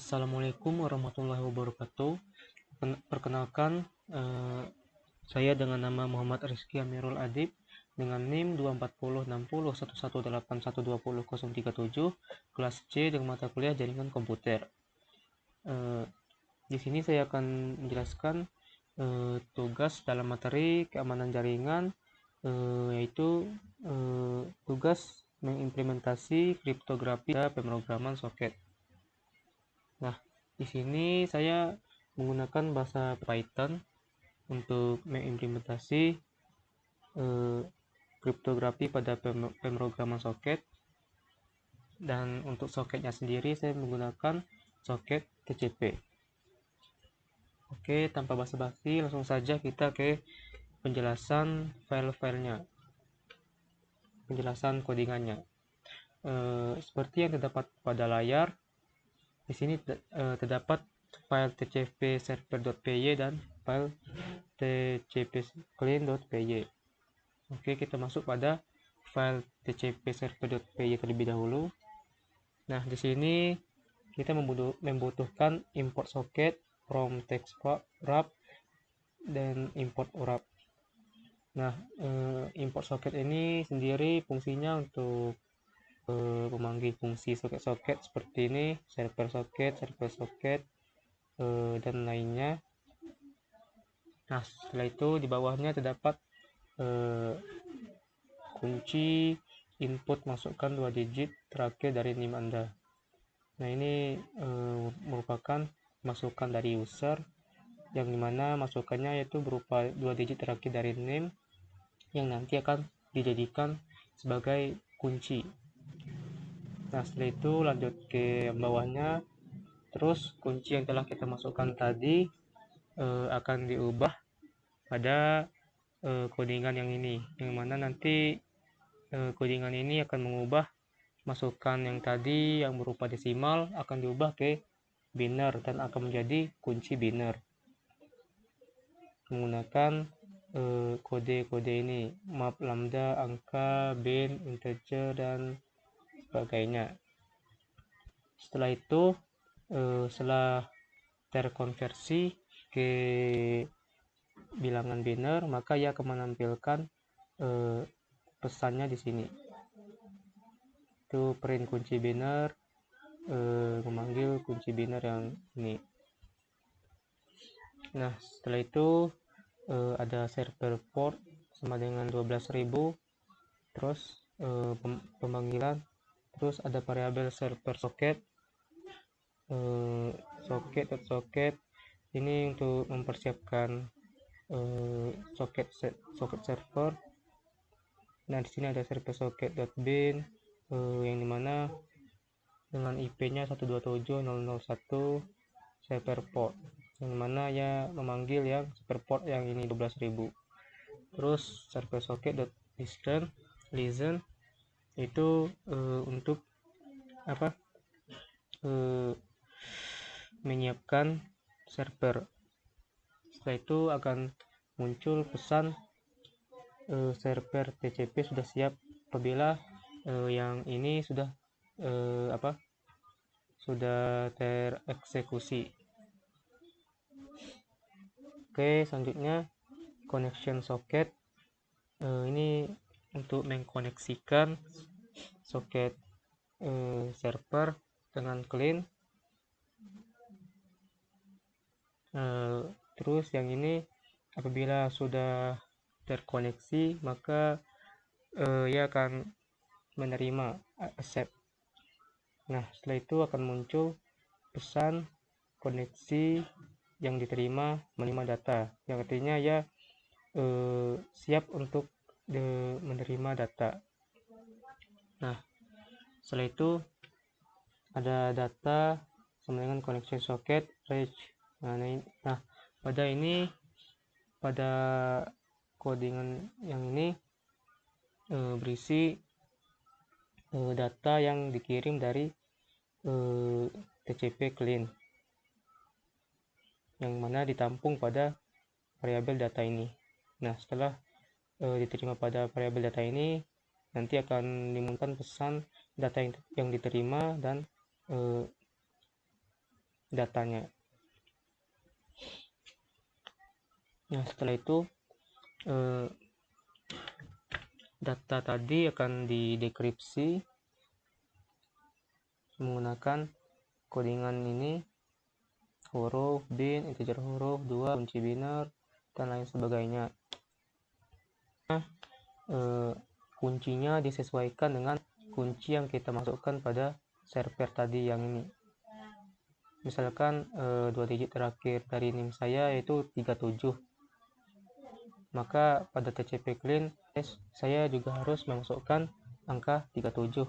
Assalamualaikum warahmatullahi wabarakatuh. Perkenalkan, saya dengan nama Muhammad Rizky Amirul Adib dengan NIM 240601181201037, kelas C dengan mata kuliah jaringan komputer. Di sini saya akan menjelaskan tugas dalam materi keamanan jaringan, yaitu tugas mengimplementasi kriptografi pada pemrograman soket. Nah, di sini saya menggunakan bahasa Python untuk mengimplementasi kriptografi pada pemrograman soket, dan untuk soketnya sendiri saya menggunakan soket TCP. Oke, tanpa basa-basi langsung saja kita ke penjelasan file-filenya, penjelasan codingannya. Seperti yang terdapat pada layar, di sini terdapat file tcp server.py dan file tcp client.py. Oke, kita masuk pada file tcp server.py terlebih dahulu. Nah, di sini kita membutuhkan import socket from text wrap dan import wrap. Nah, import socket ini sendiri fungsinya untuk memanggil fungsi soket-soket seperti ini, server soket, dan lainnya. Nah, setelah itu di bawahnya terdapat kunci input, masukkan 2 digit terakhir dari NIM Anda. Nah, ini merupakan masukan dari user, yang dimana masukannya yaitu berupa 2 digit terakhir dari NIM yang nanti akan dijadikan sebagai kunci. Nah, setelah itu lanjut ke bawahnya, terus kunci yang telah kita masukkan tadi akan diubah pada codingan yang ini, yang mana nanti codingan ini akan mengubah masukan yang tadi yang berupa desimal akan diubah ke biner dan akan menjadi kunci biner menggunakan kode-kode ini, map, lambda, angka, bin, integer, dan sebagainya. Setelah itu setelah terkonversi ke bilangan biner, maka ia akan menampilkan pesannya di sini. Itu print kunci biner, memanggil kunci biner yang ini. Nah, setelah itu ada server port sama dengan 12.000, terus pemanggilan, terus ada variabel server socket, socket ini untuk mempersiapkan socket server. Nah, di sini ada server socket.bin yang dimana dengan IP-nya 127.0.0.1 server port, yang dimana ya memanggil yang server port yang ini 12.000. Terus server socket.listen itu untuk apa? Menyiapkan server. Setelah itu akan muncul pesan server TCP sudah siap apabila yang ini sudah sudah tereksekusi. Oke, selanjutnya connection socket. Ini untuk mengkoneksikan soket server dengan client. Terus yang ini apabila sudah terkoneksi, maka ia akan menerima accept. Nah, setelah itu akan muncul pesan koneksi yang diterima menerima data, yang artinya ya siap untuk menerima data. Nah, setelah itu ada data sama dengan connection socket reach. Nah, pada codingan yang ini berisi data yang dikirim dari TCP client, yang mana ditampung pada variabel data ini. Nah, setelah diterima pada variabel data ini, nanti akan dimunculkan pesan data yang diterima dan datanya. Nah, setelah itu data tadi akan didekripsi menggunakan codingan ini, huruf, bin, integer huruf, 2, kunci biner, dan lain sebagainya. Nah, kuncinya disesuaikan dengan kunci yang kita masukkan pada server tadi yang ini. Misalkan 2 digit terakhir dari NIM saya yaitu 37. Maka pada TCP clean saya juga harus memasukkan angka 37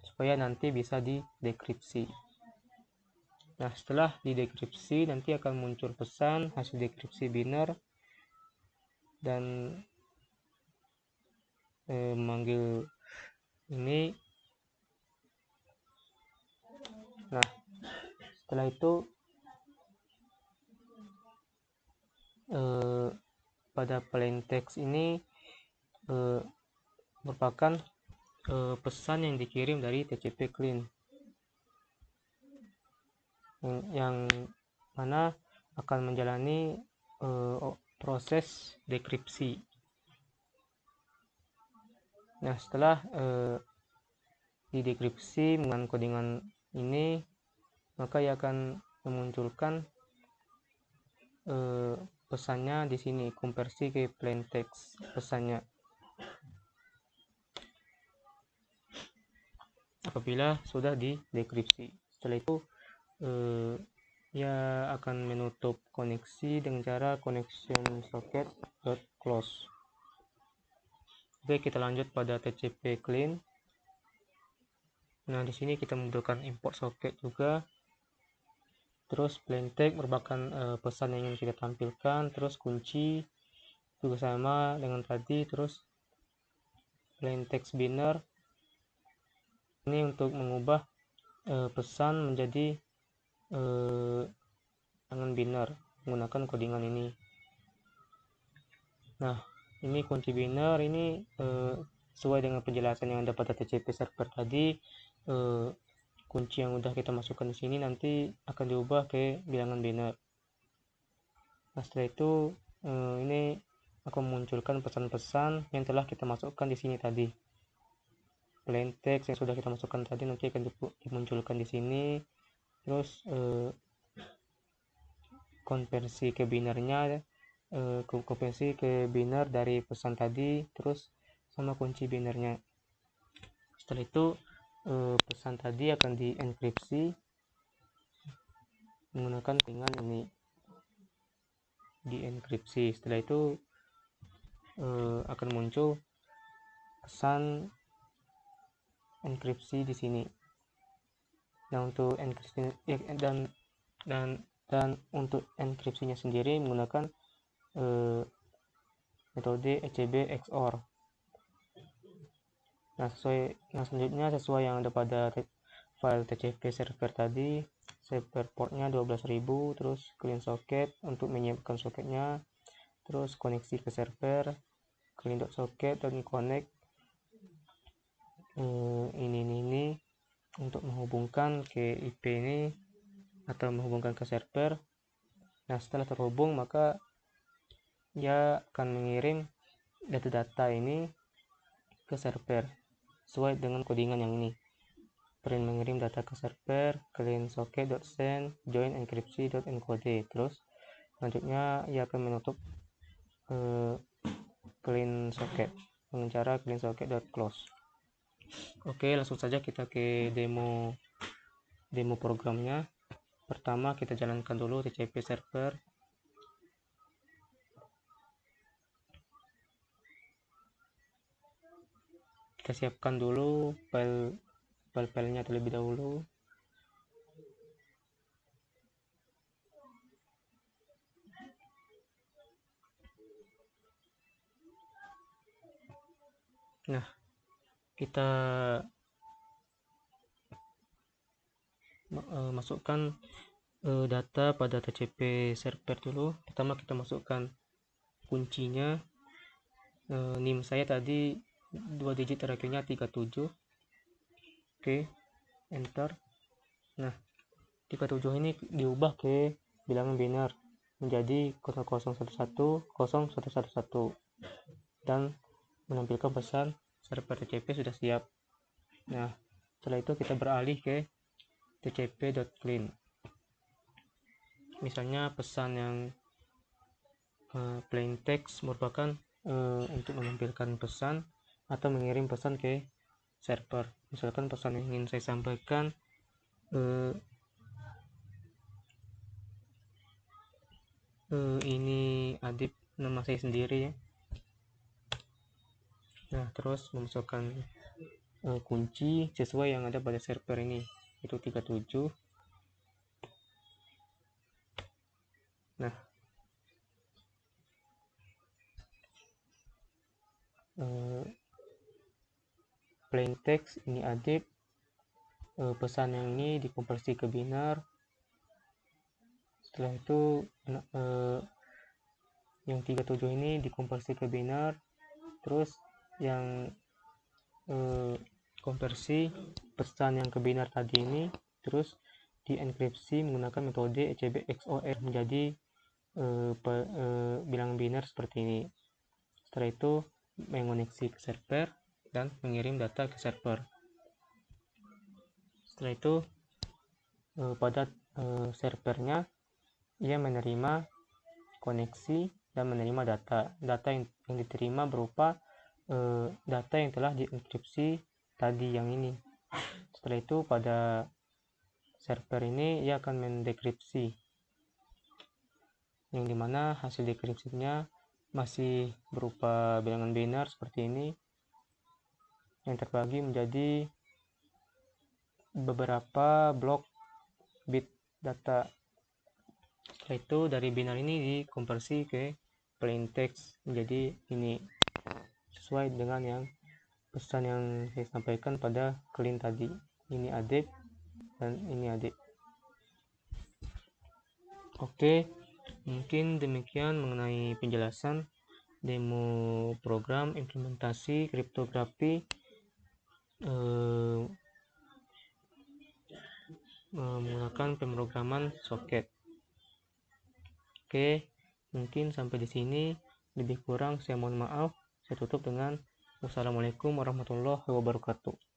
supaya nanti bisa didekripsi. Nah, setelah didekripsi nanti akan muncul pesan hasil dekripsi biner dan memanggil ini. Nah, setelah itu pada plain text ini merupakan pesan yang dikirim dari TCP clean yang mana akan menjalani proses dekripsi. Nah, setelah didekripsi dengan codingan ini, maka ia akan memunculkan pesannya di sini, konversi ke plain text pesannya. Apabila sudah didekripsi, setelah itu ia akan menutup koneksi dengan cara connection socket.close. Oke, kita lanjut pada TCP clean. Nah, di sini kita membutuhkan import socket juga. Terus plain text merupakan pesan yang ingin kita tampilkan. Terus kunci juga sama dengan tadi. Terus plain text biner ini untuk mengubah pesan menjadi dengan biner menggunakan codingan ini. Nah, ini kunci biner ini sesuai dengan penjelasan yang ada pada TCP server tadi. Kunci yang udah kita masukkan di sini nanti akan diubah ke bilangan biner. Nah, setelah itu ini akan memunculkan pesan-pesan yang telah kita masukkan di sini tadi. Plain text yang sudah kita masukkan tadi nanti akan dimunculkan di sini. Terus konversi ke binernya, konversi ke biner dari pesan tadi, terus sama kunci binernya. Setelah itu pesan tadi akan dienkripsi menggunakan codingan ini, dienkripsi. Setelah itu akan muncul pesan enkripsi di sini. Nah, untuk enkripsi dan untuk enkripsinya sendiri menggunakan metode ECB XOR. Nah, selanjutnya sesuai yang ada pada file TCP server tadi, server portnya 12.000, terus clean socket untuk menyiapkan soketnya, terus koneksi ke server, clean.socket dan connect ini untuk menghubungkan ke IP ini atau menghubungkan ke server. Nah, setelah terhubung maka ia akan mengirim data-data ini ke server sesuai dengan codingan yang ini. Print mengirim data ke server, clean socket.send, join encryption.encode. Terus selanjutnya ia akan menutup clean socket dengan cara clean socket.close. Oke, langsung saja kita ke demo programnya. Pertama kita jalankan dulu TCP server. Kita siapkan dulu file-filenya terlebih dahulu. Nah, kita masukkan data pada TCP server dulu. Pertama kita masukkan kuncinya. NIM saya tadi 2 digit terakhirnya 37. Oke, enter. Nah, 37 ini diubah ke bilangan biner menjadi 00110111 dan menampilkan pesan server TCP sudah siap. Nah, setelah itu kita beralih ke tcp.clean. Misalnya pesan yang plain text merupakan untuk menampilkan pesan atau mengirim pesan ke server. Misalkan pesan yang ingin saya sampaikan ini Adib, nama saya sendiri ya. Nah, terus memasukkan kunci sesuai yang ada pada server ini, itu 37. Nah, plain text ini Adib, pesan yang ini dikonversi ke biner. Setelah itu yang 37 ini dikonversi ke biner, terus yang konversi pesan yang ke biner tadi ini terus dienkripsi menggunakan metode ECB XOR menjadi bilangan biner seperti ini. Setelah itu mengoneksi ke server dan mengirim data ke server. Setelah itu pada servernya ia menerima koneksi dan menerima data. Data yang diterima berupa data yang telah dienkripsi tadi yang ini. Setelah itu pada server ini ia akan mendekripsi, yang dimana hasil dekripsinya masih berupa bilangan biner seperti ini yang terbagi menjadi beberapa blok bit data. Setelah itu dari biner ini dikonversi ke plain text menjadi ini, sesuai dengan yang pesan yang saya sampaikan pada clean tadi. Ini Adib dan ini Adib. Oke, mungkin demikian mengenai penjelasan demo program implementasi kriptografi menggunakan pemrograman soket. Oke, mungkin sampai di sini. Lebih kurang saya mohon maaf. Saya tutup dengan wassalamualaikum warahmatullahi wabarakatuh.